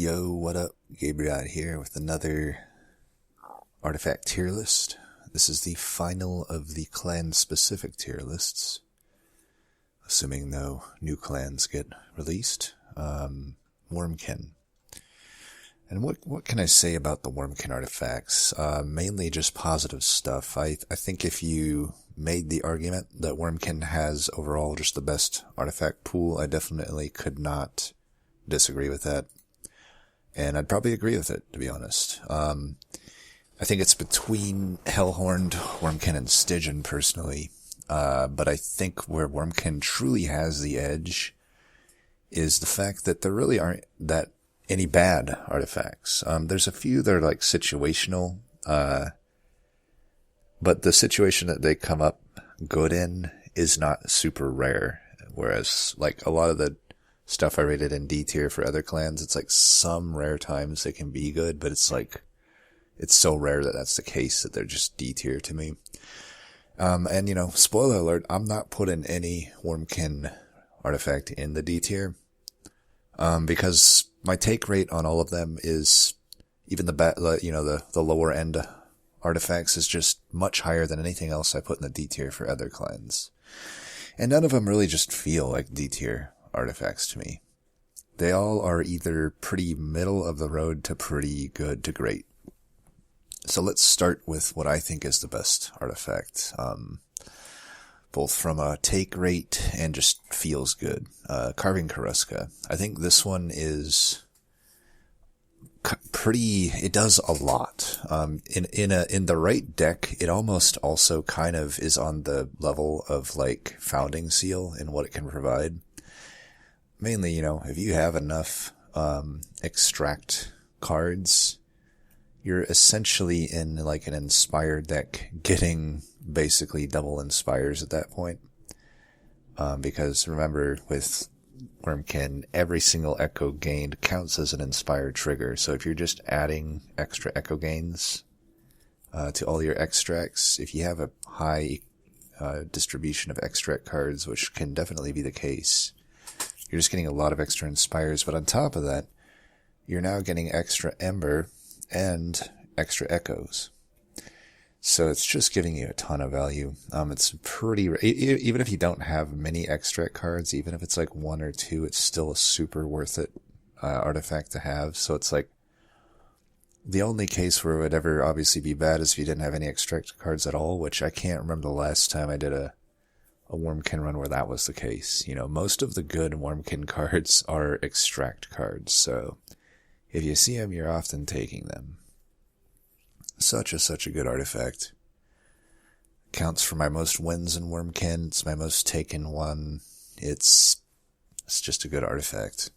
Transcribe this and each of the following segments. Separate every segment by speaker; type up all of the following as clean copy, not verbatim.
Speaker 1: Yo, what up? Gabriel here with another artifact tier list. This is the final of the clan-specific tier lists, assuming no new clans get released. Wurmkin. And what can I say about the Wurmkin artifacts? Mainly just positive stuff. I think if you made the argument that Wurmkin has overall just the best artifact pool, I definitely could not disagree with that. And I'd probably agree with it, to be honest. I think it's between Hellhorned, Wurmkin, and Stygian, personally. But I think where Wurmkin truly has the edge is the fact that there really aren't that any bad artifacts. There's a few that are like situational, but the situation that they come up good in is not super rare. Whereas like a lot of the stuff I rated in D tier for other clans, it's like some rare times they can be good, but it's like, it's so rare that that's the case that they're just D tier to me. And you know, spoiler alert, I'm not putting any Wurmkin artifact in the D tier, because my take rate on all of them is, even the lower end artifacts is just much higher than anything else I put in the D tier for other clans. And none of them really just feel like D tier artifacts to me. They all are either pretty middle of the road to pretty good to great. So let's start with what I think is the best artifact, both from a take rate and just feels good. Carving Corusca. I think this one is it does a lot. In the right deck, it almost also kind of is on the level of like Founding Seal in what it can provide. Mainly, you know, if you have enough extract cards, you're essentially in like an inspired deck, getting basically double inspires at that point. Because remember, with Wurmkin, every single echo gained counts as an inspired trigger. So if you're just adding extra echo gains to all your extracts, if you have a high distribution of extract cards, which can definitely be the case, you're just getting a lot of extra inspires, but on top of that, you're now getting extra ember and extra echoes. So it's just giving you a ton of value. It's pretty, even if you don't have many extract cards, even if it's like one or two, it's still a super worth it artifact to have. So it's like, the only case where it would ever obviously be bad is if you didn't have any extract cards at all, which I can't remember the last time I did a Wurmkin run where that was the case. You know, most of the good Wurmkin cards are extract cards, so if you see them, you're often taking them. Such a good artifact. Counts for my most wins in Wurmkin. It's my most taken one. It's just a good artifact.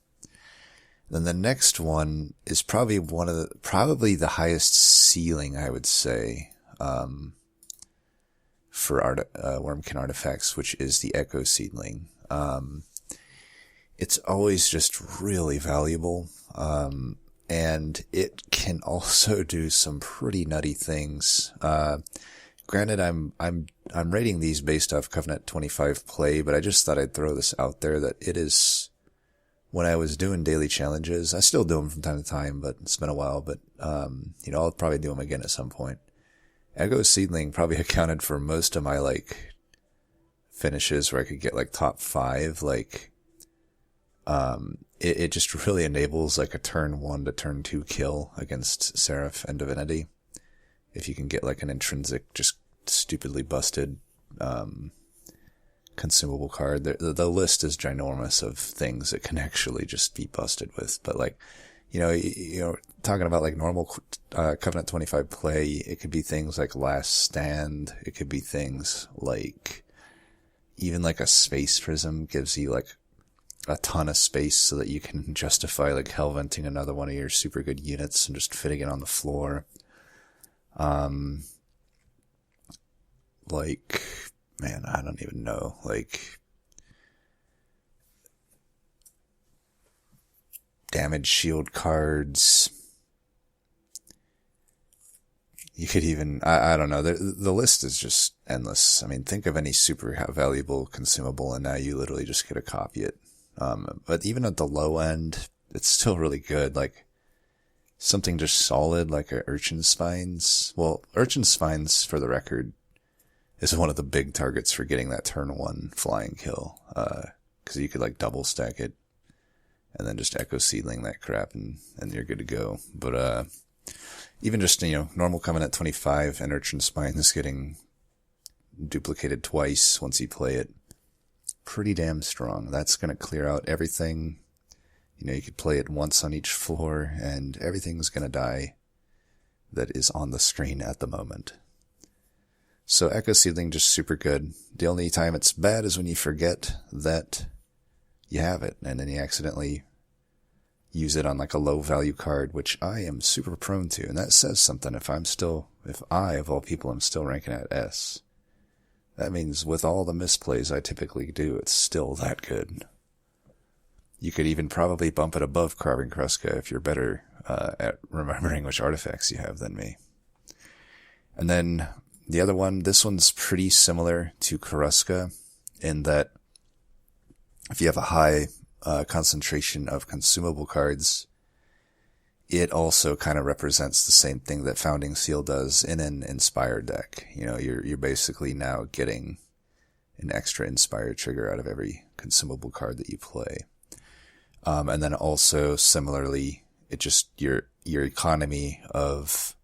Speaker 1: Then the next one is probably the highest ceiling, I would say, for Wurmkin artifacts, which is the Echo Seedling. It's always just really valuable, and it can also do some pretty nutty things. Granted, I'm rating these based off Covenant 25 play, but I just thought I'd throw this out there that it is, when I was doing daily challenges, I still do them from time to time, but it's been a while, but, you know, I'll probably do them again at some point. Echo Seedling probably accounted for most of my, like, finishes where I could get, like, top 5, like, it just really enables, like, a turn 1 to turn 2 kill against Serrated Divinity. If you can get, like, an intrinsic, just stupidly busted, consumable card. The list is ginormous of things it can actually just be busted with, but, like, you know, talking about like normal Covenant 25 play, it could be things like Last Stand. It could be things like even like a Space Prism gives you like a ton of space so that you can justify like hellventing another one of your super good units and just fitting it on the floor. Like, man, I don't even know, like, damage shield cards. You could even, I don't know, the list is just endless. I mean, think of any super valuable consumable and now you literally just get to copy it. But even at the low end, it's still really good. Like, something just solid like a Urchin Spines. Well, Urchin Spines, for the record, is one of the big targets for getting that turn 1 flying kill. Because you could like double stack it and then just Echo Seedling that crap and you're good to go. But even just, normal Covenant 25 and Urchin Spines getting duplicated twice once you play it, pretty damn strong. That's going to clear out everything. You could play it once on each floor, and everything's going to die that is on the screen at the moment. So Echo Seedling, just super good. The only time it's bad is when you forget that you have it, and then you accidentally use it on like a low value card, which I am super prone to, and that says something. If I, of all people, am still ranking at S, that means with all the misplays I typically do, it's still that good. You could even probably bump it above Carving Corusca if you're better at remembering which artifacts you have than me. And then the other one, this one's pretty similar to Corusca in that if you have a high concentration of consumable cards, it also kind of represents the same thing that Founding Seal does in an Inspire deck. You're basically now getting an extra Inspire trigger out of every consumable card that you play. And then also similarly, it just, your economy of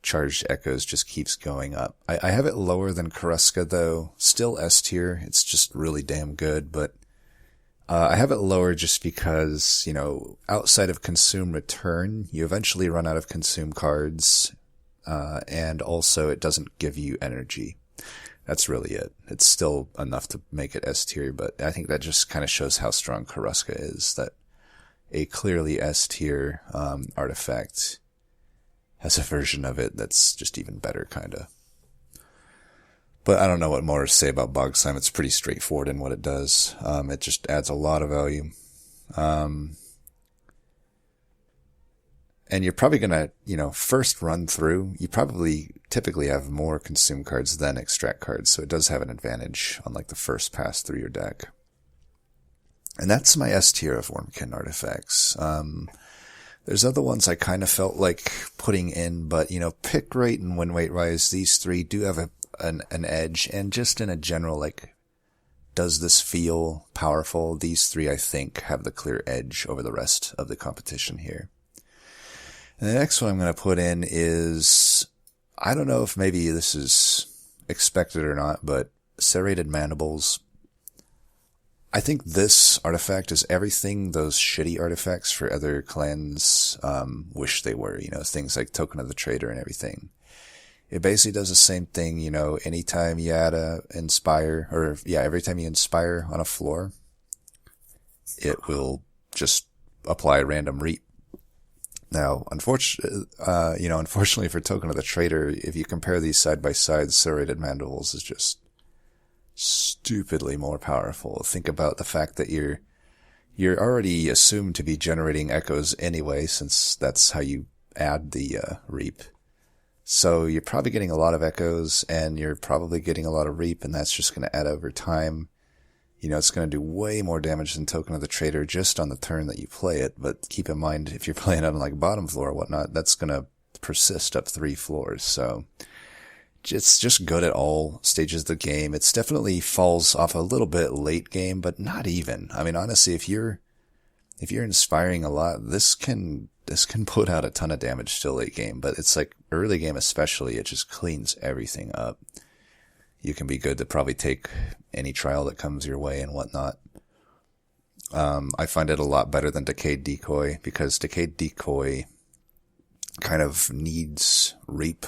Speaker 1: charged echoes just keeps going up. I have it lower than Corusca though, still S tier. It's just really damn good, but I have it lower just because, outside of consume return, you eventually run out of consume cards, and also it doesn't give you energy. That's really it. It's still enough to make it S tier, but I think that just kind of shows how strong Corusca is, that a clearly S tier artifact has a version of it that's just even better, kinda. But I don't know what more to say about Bog Slime. It's pretty straightforward in what it does. It just adds a lot of value. And you're probably going to, first run through, you probably typically have more consume cards than extract cards. So it does have an advantage on like the first pass through your deck. And that's my S tier of Wurmkin artifacts. There's other ones I kind of felt like putting in, but, Pick Rate and Win Weight Rise, these three do have an edge. And just in a general, does this feel powerful? These three, I think, have the clear edge over the rest of the competition here. And the next one I'm going to put in is, I don't know if maybe this is expected or not, but Serrated Mandibles. I think this artifact is everything those shitty artifacts for other clans wish they were, things like Token of the Trader and everything. It basically does the same thing, anytime you add every time you inspire on a floor, it will just apply a random reap. Now, unfortunately for Token of the Trader, if you compare these side by side, Serrated Mandibles is just stupidly more powerful. Think about the fact that you're already assumed to be generating echoes anyway, since that's how you add the reap. So you're probably getting a lot of echoes, and you're probably getting a lot of reap, and that's just going to add over time. It's going to do way more damage than Token of the Trader just on the turn that you play it. But keep in mind, if you're playing it on like bottom floor or whatnot, that's going to persist up 3 floors. So it's just good at all stages of the game. It's definitely falls off a little bit late game, but not even. I mean, honestly, if you're inspiring a lot, this can put out a ton of damage still late game. But it's like early game especially, it just cleans everything up. You can be good to probably take any trial that comes your way and whatnot. I find it a lot better than Decayed Decoy, because Decayed Decoy kind of needs reap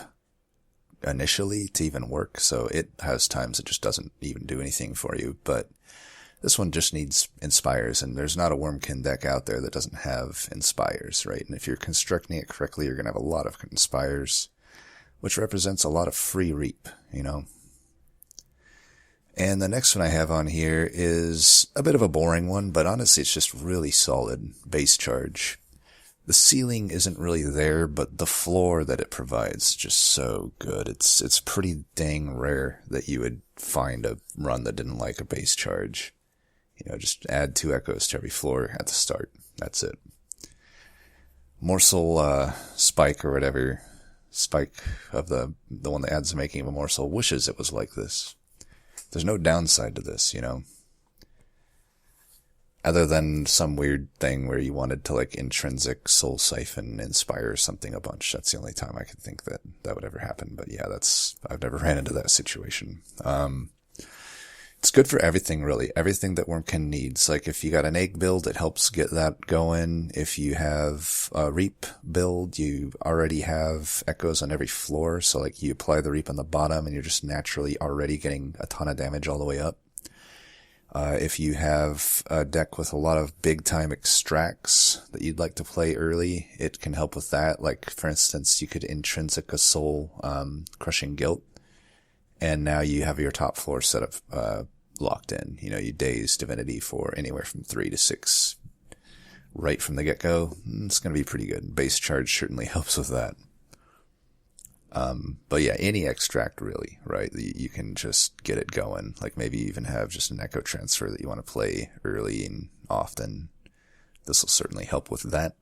Speaker 1: initially to even work. So it has times it just doesn't even do anything for you. But this one just needs inspires, and there's not a Wurmkin deck out there that doesn't have inspires, right? And if you're constructing it correctly, you're going to have a lot of inspires, which represents a lot of free reap, And the next one I have on here is a bit of a boring one, but honestly, it's just really solid base charge. The ceiling isn't really there, but the floor that it provides is just so good. It's pretty dang rare that you would find a run that didn't like a base charge. Just add 2 echoes to every floor at the start. That's it. morsel Spike or whatever, Spike of the one that adds the making of a morsel, wishes it was like this. There's no downside to this, you know, other than some weird thing where you wanted to like intrinsic soul siphon inspire something a bunch. That's the only time I could think that that would ever happen. But yeah, I've never ran into that situation. It's good for everything, really. Everything that Wurmkin needs. Like, if you got an egg build, it helps get that going. If you have a reap build, you already have echoes on every floor. So, like, you apply the reap on the bottom, and you're just naturally already getting a ton of damage all the way up. If you have a deck with a lot of big-time extracts that you'd like to play early, it can help with that. Like, for instance, you could intrinsic a soul, crushing guilt. And now you have your top floor set up, locked in. You know, you Decayed Divinity for anywhere from 3 to 6 right from the get-go. It's going to be pretty good. Base charge certainly helps with that. But yeah, any extract really, right? You can just get it going. Like maybe even have just an echo transfer that you want to play early and often. This will certainly help with that.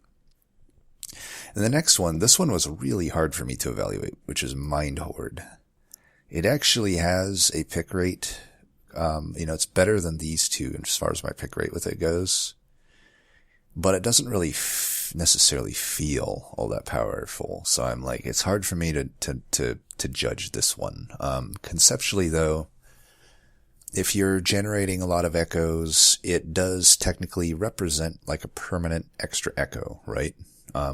Speaker 1: And the next one, this one was really hard for me to evaluate, which is Mind Hoard. It actually has a pick rate. You know, it's better than these two as far as my pick rate with it goes. But it doesn't really necessarily feel all that powerful. So I'm like, it's hard for me to judge this one. Conceptually though, if you're generating a lot of echoes, it does technically represent like a permanent extra echo, right?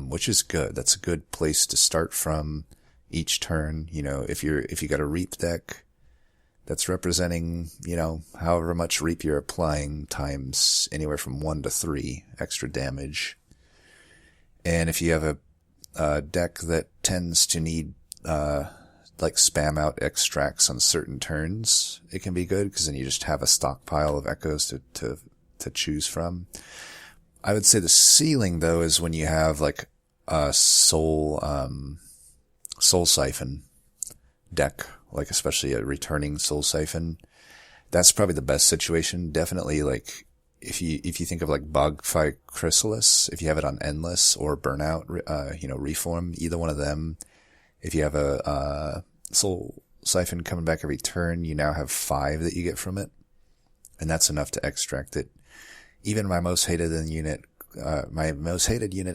Speaker 1: Which is good. That's a good place to start from each turn. You know, if you got a reap deck that's representing, you know, however much reap you're applying times anywhere from 1 to 3 extra damage. And if you have a deck that tends to need, like spam out extracts on certain turns, it can be good because then you just have a stockpile of echoes to choose from. I would say the ceiling though is when you have like a soul siphon deck, like especially a returning soul siphon. That's probably the best situation. Definitely like if you think of like Bogfire Chrysalis, if you have it on Endless or Burnout, you know, Reform, either one of them. If you have a soul siphon coming back every turn, you now have 5 that you get from it. And that's enough to extract it. Even my most hated unit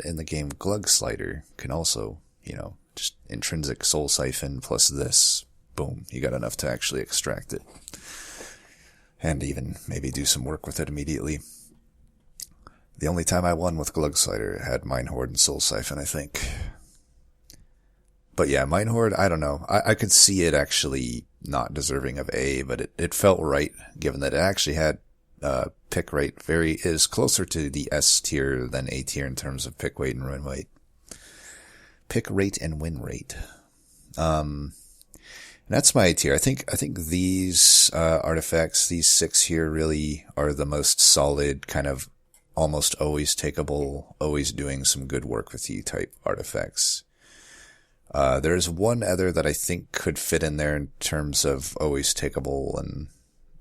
Speaker 1: in the game, Glug Slider, can also, you know, just intrinsic soul siphon plus this. Boom, you got enough to actually extract it. And even maybe do some work with it immediately. The only time I won with Glug Slider had Mind Hoard and Soul Siphon, I think. But yeah, Mind Hoard, I don't know. I could see it actually not deserving of A, but it felt right, given that it actually had pick rate is closer to the S tier than A tier in terms of pick rate and win rate. Pick rate and win rate. That's my A tier. I think these artifacts, these 6 here, really are the most solid, kind of almost always takeable, always doing some good work with you type artifacts. There's one other that I think could fit in there in terms of always takeable, and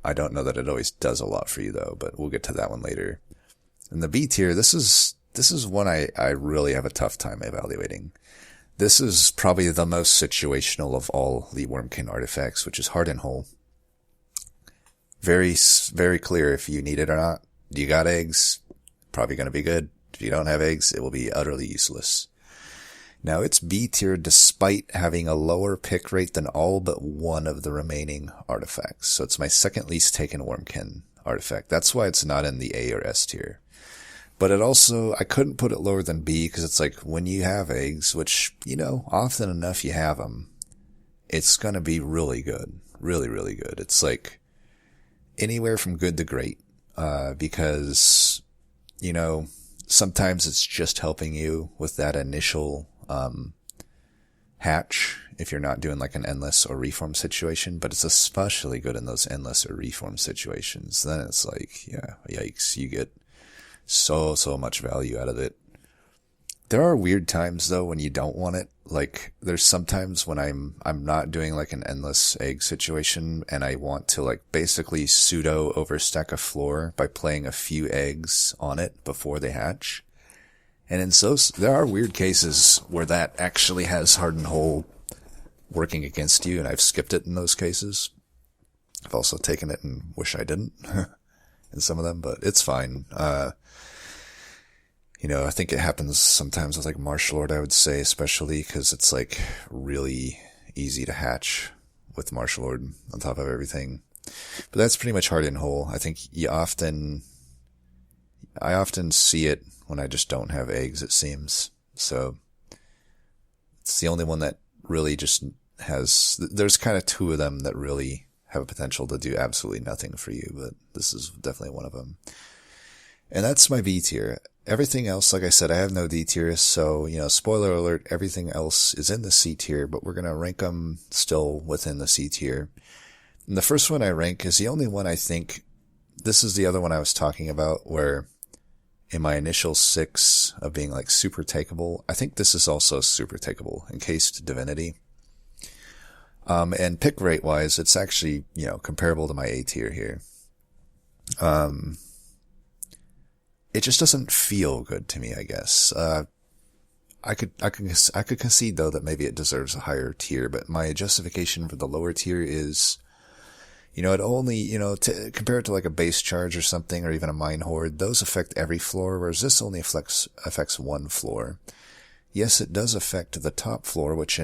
Speaker 1: I don't know that it always does a lot for you though, but we'll get to that one later. In the B tier, this is one I really have a tough time evaluating. This is probably the most situational of all the Wurmkin artifacts, which is Hardened Hull. Very, very clear if you need it or not. You got eggs, probably going to be good. If you don't have eggs, it will be utterly useless. Now, it's B tier despite having a lower pick rate than all but one of the remaining artifacts. So it's my second least taken Wurmkin artifact. That's why it's not in the A or S tier. But it also, I couldn't put it lower than B because it's like when you have eggs, which, you know, often enough you have them, it's going to be really good. Really, really good. It's like anywhere from good to great. Because, you know, sometimes it's just helping you with that initial, hatch if you're not doing like an Endless or Reform situation, but it's especially good in those Endless or Reform situations. Then it's like, yeah, yikes, you get so much value out of it. There are weird times though when you don't want it. Like there's sometimes when I'm not doing like an Endless egg situation and I want to like basically pseudo overstack a floor by playing a few eggs on it before they hatch. And in so, there are weird cases where that actually has Hardened Hull working against you, and I've skipped it in those cases. I've also taken it and wish I didn't in some of them, but it's fine. I think it happens sometimes with like Martial Lord, I would say, especially because it's like really easy to hatch with Martial Lord on top of everything. But that's pretty much Hardened Hull. I think I often see it when I just don't have eggs, it seems. So it's the only one that really just there's kind of two of them that really have a potential to do absolutely nothing for you, but this is definitely one of them. And that's my B tier. Everything else, like I said, I have no D tier, so, spoiler alert, everything else is in the C tier, but we're gonna rank them still within the C tier. And the first one I rank is the only one I think, this is the other one I was talking about, where in my initial 6 of being like super takeable, I think this is also super takeable, Encased Divinity. And pick rate wise, it's actually, comparable to my A tier here. It just doesn't feel good to me, I guess. I could concede though that maybe it deserves a higher tier, but my justification for the lower tier is, it only, compare it to like a base charge or something, or even a mine hoard, those affect every floor, whereas this only affects one floor. Yes, it does affect the top floor, which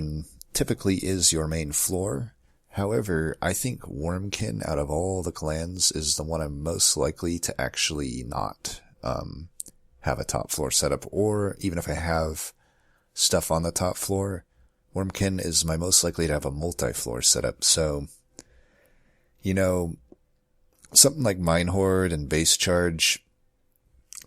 Speaker 1: typically is your main floor. However, I think Wurmkin, out of all the clans, is the one I'm most likely to actually not have a top floor setup, or even if I have stuff on the top floor, Wurmkin is my most likely to have a multi-floor setup. So, something like Mine Hoard and Base Charge,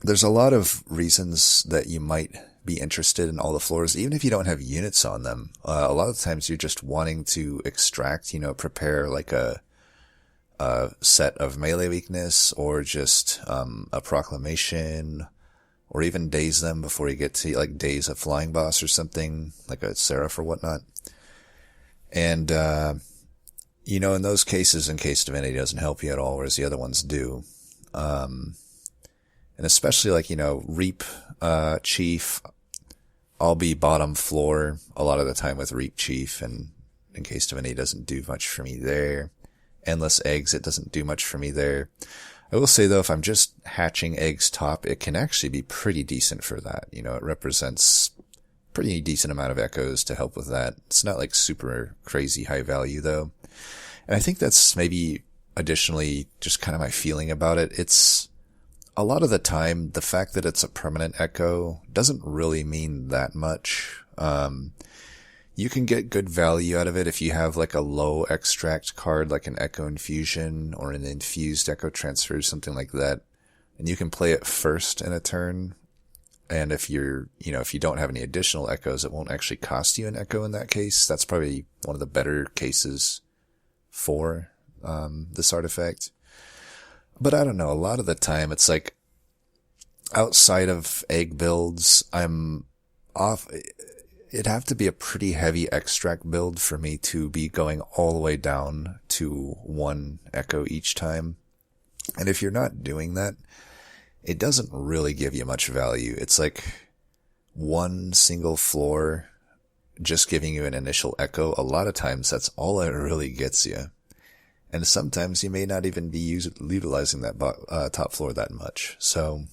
Speaker 1: there's a lot of reasons that you might be interested in all the floors, even if you don't have units on them. A lot of times you're just wanting to extract, prepare like a set of melee weakness, or just a proclamation, or even daze them before you get to like daze a flying boss or something, like a Seraph or whatnot. And, in those cases, Encased Divinity doesn't help you at all, whereas the other ones do. And especially like, Reap, Chief, I'll be bottom floor a lot of the time with Reap Chief, and Encased Divinity doesn't do much for me there. Endless Eggs, it doesn't do much for me there. I will say though, if I'm just hatching eggs top, it can actually be pretty decent for that. It represents pretty decent amount of echoes to help with that. It's not like super crazy high value though. And I think that's maybe additionally just kind of my feeling about it. It's a lot of the time, the fact that it's a permanent echo doesn't really mean that much. You can get good value out of it if you have like a low extract card, like an Echo Infusion or an Infused Echo Transfer, something like that. And you can play it first in a turn. And if if you don't have any additional echoes, it won't actually cost you an echo in that case. That's probably one of the better cases for, this artifact. But I don't know, a lot of the time it's like, outside of egg builds, I'm off. It'd have to be a pretty heavy extract build for me to be going all the way down to 1 echo each time. And if you're not doing that, it doesn't really give you much value. It's like one single floor just giving you an initial echo. A lot of times that's all it really gets you. And sometimes you may not even be utilizing that top floor that much. So,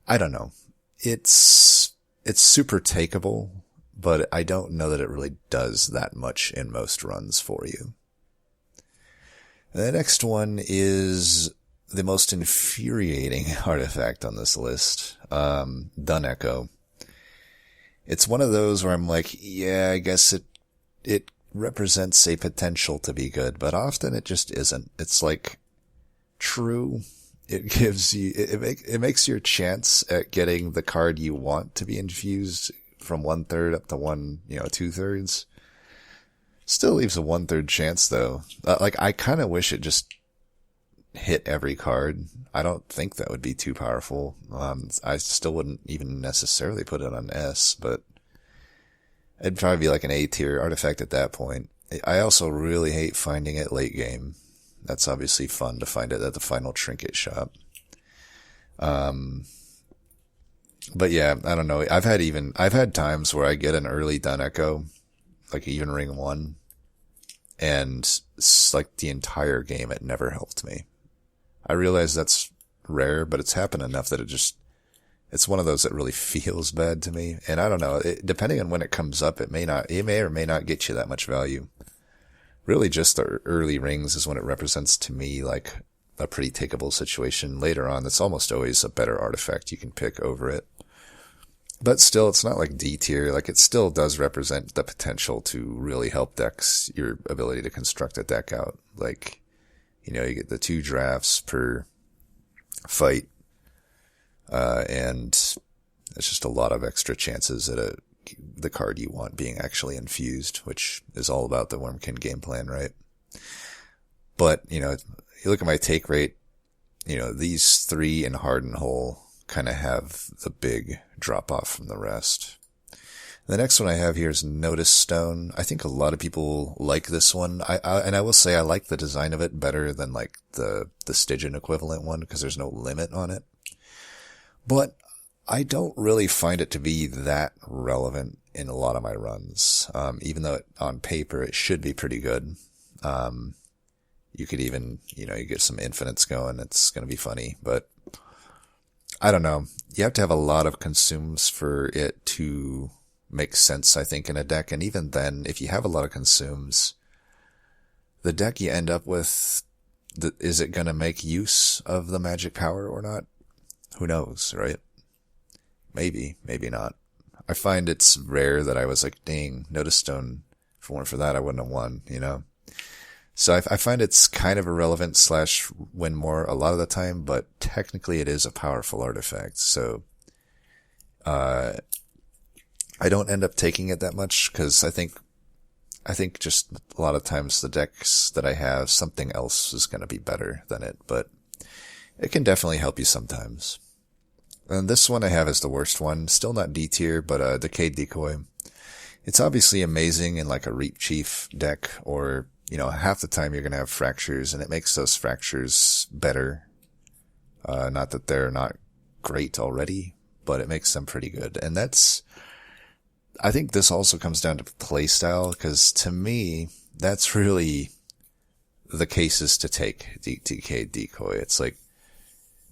Speaker 1: I don't know. It's super takeable, but I don't know that it really does that much in most runs for you. And the next one is the most infuriating artifact on this list, Dun Echo. It's one of those where I'm like, yeah, I guess it represents a potential to be good, but often it just isn't. It's like, true, it gives you, it makes your chance at getting the card you want to be infused from 1/3 up to 2/3. Still leaves a 1/3 chance though. I kind of wish it just hit every card. I don't think that would be too powerful. I still wouldn't even necessarily put it on S, but it'd probably be like an A tier artifact at that point. I also really hate finding it late game. That's obviously fun to find it at the final trinket shop. But yeah, I don't know. I've had times where I get an early done echo, like even ring 1, and like the entire game it never helped me. I realize that's rare, but it's happened enough that it's one of those that really feels bad to me. And I don't know, depending on when it comes up, it may or may not get you that much value. Really just the early rings is when it represents to me like a pretty takeable situation. Later on, that's almost always a better artifact you can pick over it. But still, it's not like D tier. Like, it still does represent the potential to really help decks, your ability to construct a deck out. Like, you know, you get the 2 drafts per fight, and it's just a lot of extra chances at the card you want being actually infused, which is all about the Wurmkin game plan, right? But, you know, you look at my take rate, you know, these 3 in Hardened Hull kind of have the big drop off from the rest. The next one I have here is Notice Stone. I think a lot of people like this one. I will say I like the design of it better than like the Stygian equivalent one because there's no limit on it. But I don't really find it to be that relevant in a lot of my runs. Even though on paper it should be pretty good. You could even, you know, you get some infinites going. It's going to be funny, but I don't know. You have to have a lot of consumes for it to make sense, I think, in a deck. And even then, if you have a lot of consumes, the deck you end up with, is it going to make use of the magic power or not? Who knows, right? Maybe, maybe not. I find it's rare that I was like, dang, Notice Stone, if it weren't for that, I wouldn't have won, you know? So I find it's kind of irrelevant / win more a lot of the time, but technically it is a powerful artifact. So, I don't end up taking it that much because I think just a lot of times the decks that I have, something else is going to be better than it, but it can definitely help you sometimes. And this one I have is the worst one. Still not D tier, but Decayed Decoy. It's obviously amazing in like a Reap Chief deck, or, you know, half the time you're going to have fractures, and it makes those fractures better. Not that they're not great already, but it makes them pretty good. And I think this also comes down to playstyle, because to me, that's really the cases to take Decayed Decoy. It's like,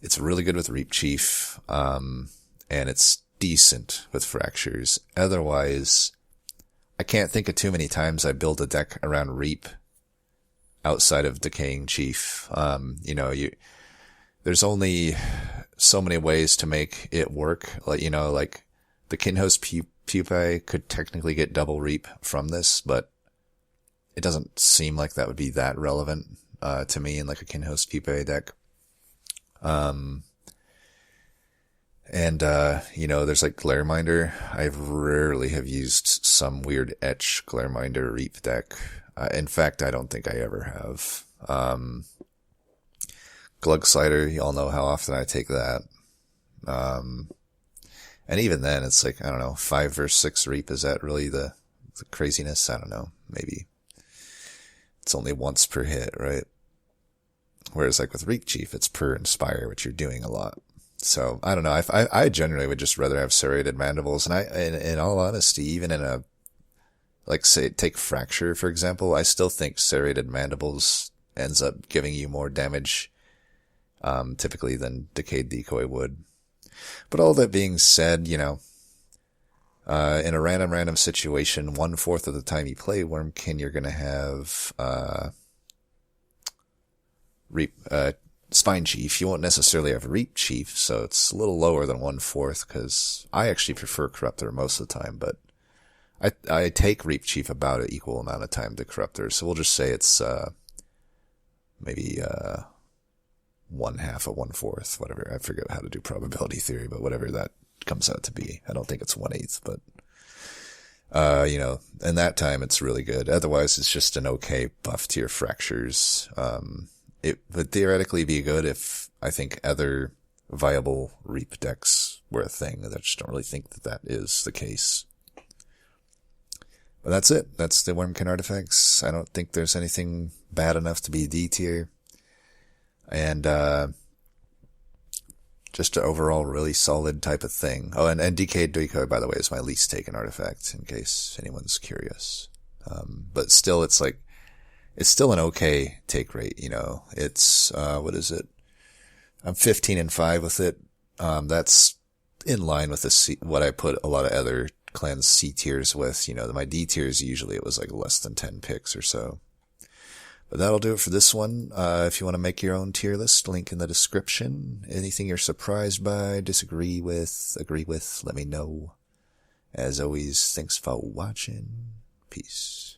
Speaker 1: it's really good with Reap Chief, and it's decent with fractures. Otherwise, I can't think of too many times I build a deck around Reap outside of Decaying Chief. You know, there's only so many ways to make it work. Like, you know, like the Kinhost Pupae could technically get double Reap from this, but it doesn't seem like that would be that relevant, to me in like a Kinhost Pupae deck. You know, there's like Glareminder. I rarely have used some weird Etch Glareminder Reap deck. In fact, I don't think I ever have. Glug Slider, y'all know how often I take that. And even then, it's like, I don't know, 5 versus 6 Reap, is that really the craziness? I don't know, maybe. It's only once per hit, right? Whereas like with Reap Chief, it's per Inspire, which you're doing a lot. So, I don't know, I generally would just rather have Serrated Mandibles, and in all honesty, even in a, like say, take Fracture, for example, I still think Serrated Mandibles ends up giving you more damage, typically than Decayed Decoy would. But all that being said, you know, in a random situation, 1/4 of the time you play Wurmkin, you're gonna have, Spine Chief. You won't necessarily have Reap Chief, so it's a little lower than 1/4, because I actually prefer Corruptor most of the time, but I take Reap Chief about an equal amount of time to Corruptor, so we'll just say it's, maybe, 1/2 of 1/4, whatever. I forget how to do probability theory, but whatever that comes out to be. I don't think it's 1/8, but, you know, in that time it's really good. Otherwise, it's just an okay buff to your fractures. It would theoretically be good if I think other viable Reap decks were a thing. I just don't really think that is the case. But that's it. That's the Wurmkin artifacts. I don't think there's anything bad enough to be D tier. And, Just an overall really solid type of thing. Oh, and Decayed Decoy, by the way, is my least taken artifact, in case anyone's curious. But still, it's still an okay take rate, you know. It's, what is it? I'm 15-5 with it. That's in line with what I put a lot of other clans C tiers with. You know, my D tiers, usually it was like less than 10 picks or so. But that'll do it for this one. If you want to make your own tier list, link in the description. Anything you're surprised by, disagree with, agree with, let me know. As always, thanks for watching. Peace.